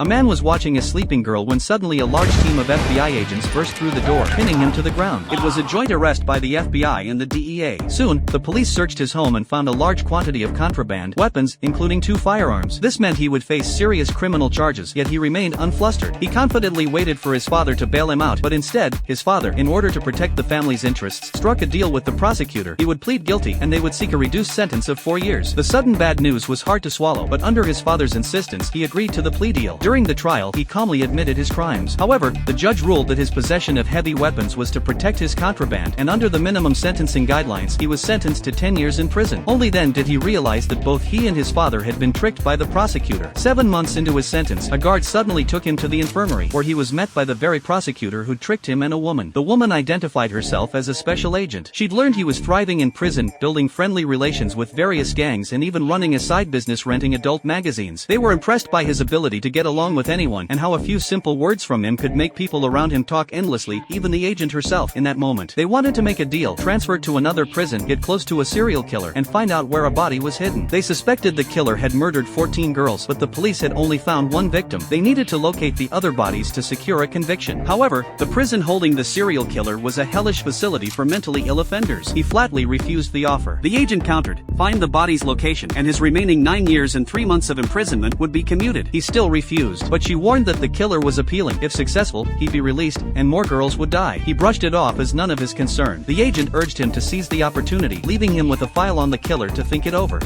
A man was watching a sleeping girl when suddenly a large team of FBI agents burst through the door, pinning him to the ground. It was a joint arrest by the FBI and the DEA. Soon, the police searched his home and found a large quantity of contraband weapons, including 2 firearms. This meant he would face serious criminal charges, yet he remained unflustered. He confidently waited for his father to bail him out, but instead, his father, in order to protect the family's interests, struck a deal with the prosecutor. He would plead guilty, and they would seek a reduced sentence of 4 years. The sudden bad news was hard to swallow, but under his father's insistence, he agreed to the plea deal. During the trial, he calmly admitted his crimes. However, the judge ruled that his possession of heavy weapons was to protect his contraband, and under the minimum sentencing guidelines, he was sentenced to 10 years in prison. Only then did he realize that both he and his father had been tricked by the prosecutor. 7 months into his sentence, a guard suddenly took him to the infirmary, where he was met by the very prosecutor who tricked him and a woman. The woman identified herself as a special agent. She'd learned he was thriving in prison, building friendly relations with various gangs and even running a side business renting adult magazines. They were impressed by his ability to get along with anyone, and how a few simple words from him could make people around him talk endlessly, even the agent herself. In that moment, they wanted to make a deal, transfer to another prison, get close to a serial killer, and find out where a body was hidden. They suspected the killer had murdered 14 girls, but the police had only found 1 victim. They needed to locate the other bodies to secure a conviction. However, the prison holding the serial killer was a hellish facility for mentally ill offenders. He flatly refused the offer. The agent countered, find the body's location, and his remaining 9 years and 3 months of imprisonment would be commuted. He still refused, but she warned that the killer was appealing. If successful, he'd be released, and more girls would die. He brushed it off as none of his concern. The agent urged him to seize the opportunity, leaving him with a file on the killer to think it over.